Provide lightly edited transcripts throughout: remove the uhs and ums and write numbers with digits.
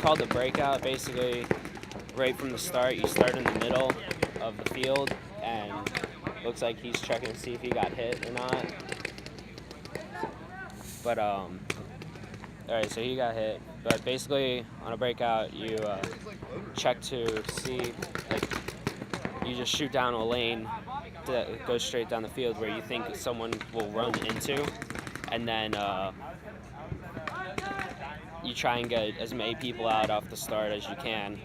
called the breakout. Basically, right from the start, you start in the middle of the field, and looks like he's checking to see if he got hit or not. But all right, so he got hit. But basically, on a breakout, you check to see, like, you just shoot down a lane that goes straight down the field where you think someone will run into, and then you try and get as many people out off the start as you can.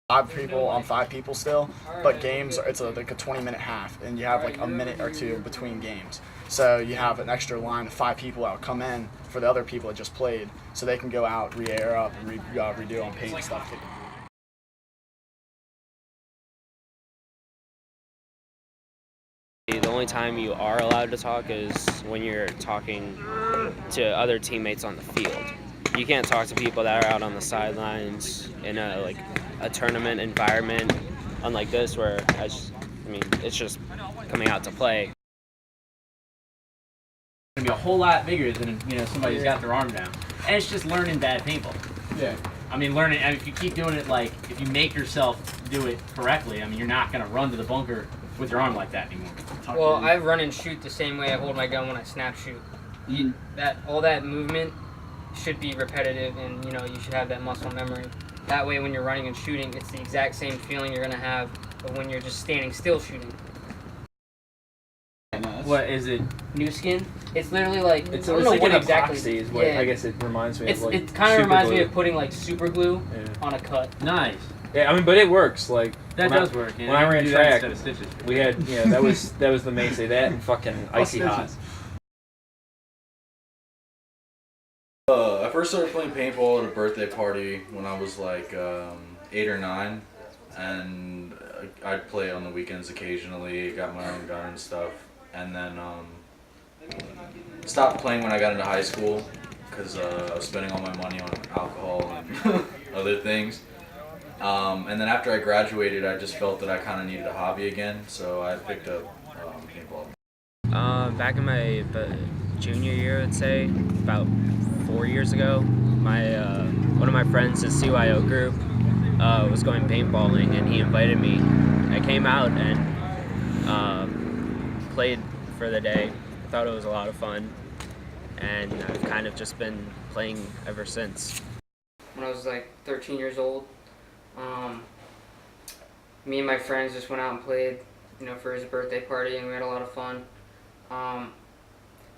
5 people on 5 people still, but games it's like a 20-minute half, and you have like a minute or two between games. So you have an extra line of 5 people that will come in for the other people that just played, so they can go out, re-air up, and redo on paint and stuff. The only time you are allowed to talk is when you're talking to other teammates on the field. You can't talk to people that are out on the sidelines in a tournament environment, unlike this where it's just coming out to play. It's gonna be a whole lot bigger than somebody who's got their arm down, and it's just learning bad paintball. Yeah. I mean, learning. And if you keep doing it, like if you make yourself do it correctly, I mean, you're not gonna run to the bunker with your arm like that anymore. Well, I run and shoot the same way I hold my gun when I snap shoot. All that movement should be repetitive, and you should have that muscle memory. That way, when you're running and shooting, it's the exact same feeling you're gonna have, but when you're just standing still shooting. What is it? New skin? It's literally like It's I don't know like what an exactly. epoxy is what I guess it reminds me of. Like it kind of reminds me of putting like super glue on a cut. Nice. Yeah, I mean, but it works. Like That does work. When I ran track, we had that was the mainstay. That and fucking icy hot. I first started playing paintball at a birthday party when I was like 8 or 9, and I'd play on the weekends occasionally. Got my own gun and stuff, and then stopped playing when I got into high school because I was spending all my money on alcohol and other things. And then after I graduated, I just felt that I kind of needed a hobby again, so I picked up paintball. Back in my junior year, I'd say, about 4 years ago, one of my friends, his CYO group, was going paintballing, and he invited me. I came out and played for the day. I thought it was a lot of fun, and I've kind of just been playing ever since. When I was like 13 years old, me and my friends just went out and played, for his birthday party, and we had a lot of fun.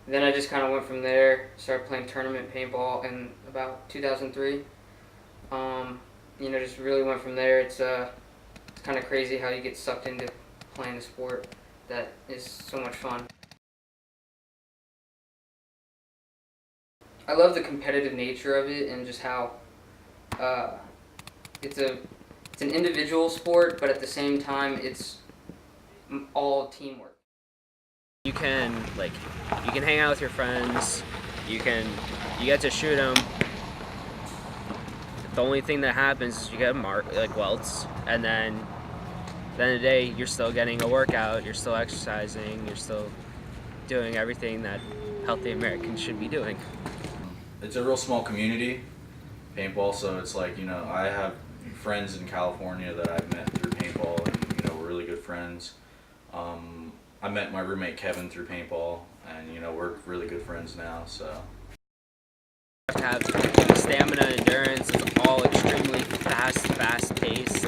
Then I just kind of went from there, started playing tournament paintball in about 2003. Just really went from there. It's kind of crazy how you get sucked into playing a sport that is so much fun. I love the competitive nature of it and just how it's an individual sport, but at the same time it's all teamwork. You can hang out with your friends. You get to shoot them. The only thing that happens is you get welts, and then at the end of the day, you're still getting a workout. You're still exercising. You're still doing everything that healthy Americans should be doing. It's a real small community, paintball, so it's like, I have friends in California that I've met through paintball, and, we're really good friends. I met my roommate Kevin through paintball, and, we're really good friends now, so. You have to have stamina, endurance, it's all extremely fast-paced.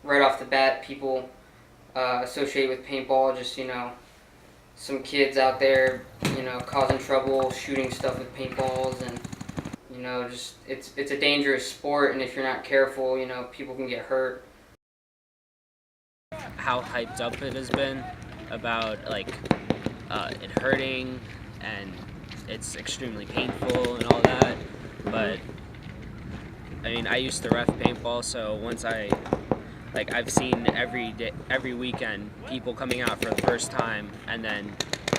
Right off the bat, people associate with paintball just, some kids out there, causing trouble, shooting stuff with paintballs, and, it's a dangerous sport, and if you're not careful, people can get hurt. How hyped up it has been about, it hurting, and it's extremely painful and all that, but, I used to ref paintball, so once I've seen every weekend, people coming out for the first time and then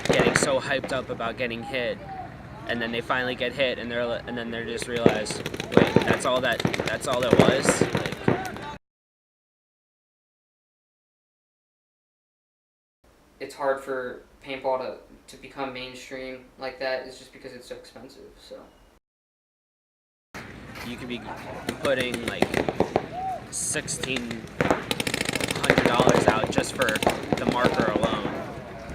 getting so hyped up about getting hit, and then they finally get hit, and then they just realize, wait, that's all that was. it's hard for paintball to become mainstream like that is just because it's so expensive. So You could be putting like $1,600 out just for the marker alone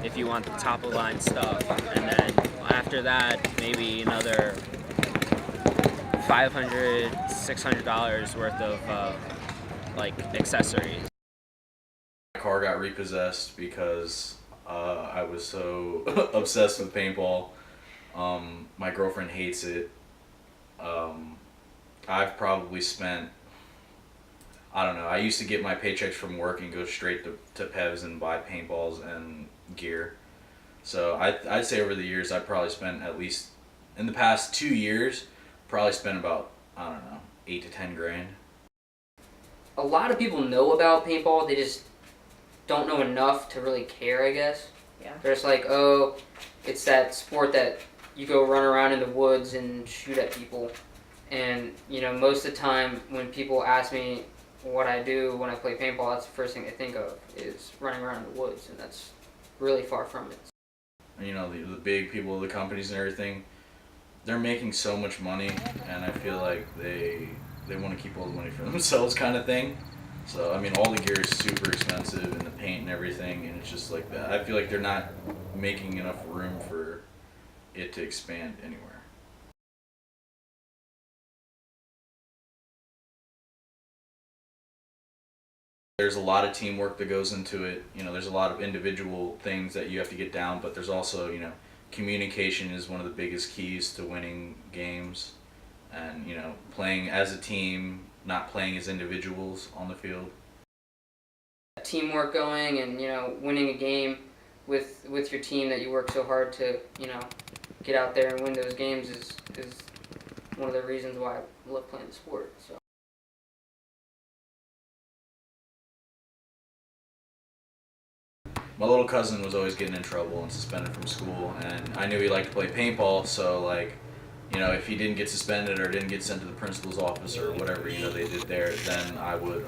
if you want the top of the line stuff, and then after that maybe another $500, $600 worth of like accessories. My car got repossessed because I was so obsessed with paintball. My girlfriend hates it. I've probably spent, I don't know, I used to get my paychecks from work and go straight to Pevs and buy paintballs and gear. So I'd say over the years I've probably spent, at least in the past 2 years, probably spent about, I don't know, 8 to 10 grand. a lot of people know about paintball, they just don't know enough to really care, I guess. Yeah. They're just like, oh, it's that sport that you go run around in the woods and shoot at people. And, you know, most of the time when people ask me what I do when I play paintball, that's the first thing they think of is running around in the woods, and that's really far from it. You know, the big people, the companies and everything, they're making so much money, and I feel like they want to keep all the money for themselves kind of thing. So, I mean, all the gear is super expensive, and the paint and everything, and it's just like that. I feel like they're not making enough room for it to expand anywhere. There's a lot of teamwork that goes into it. You know, there's a lot of individual things that you have to get down, but there's also, you know, communication is one of the biggest keys to winning games. And, you know, playing as a team, not playing as individuals on the field. Teamwork going and, you know, winning a game with your team that you work so hard to, you know, get out there and win those games is one of the reasons why I love playing the sport. So. My little cousin was always getting in trouble and suspended from school, and I knew he liked to play paintball, so like, you know, if he didn't get suspended or didn't get sent to the principal's office or whatever, you know, they did there, then I would,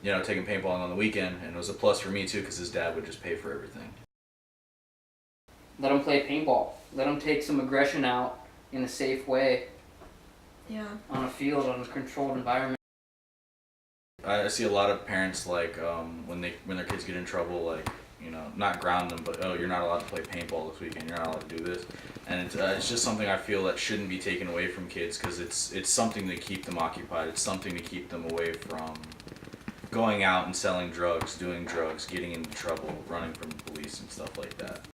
you know, take him paintballing on the weekend, and it was a plus for me too, because his dad would just pay for everything. Let them play paintball. Let them take some aggression out in a safe way. Yeah. On a field, on a controlled environment. I see a lot of parents like when their kids get in trouble, like, you know, not ground them, but oh, you're not allowed to play paintball this weekend. You're not allowed to do this, and it's just something I feel that shouldn't be taken away from kids, because it's something to keep them occupied. It's something to keep them away from going out and selling drugs, doing drugs, getting into trouble, running from the police and stuff like that.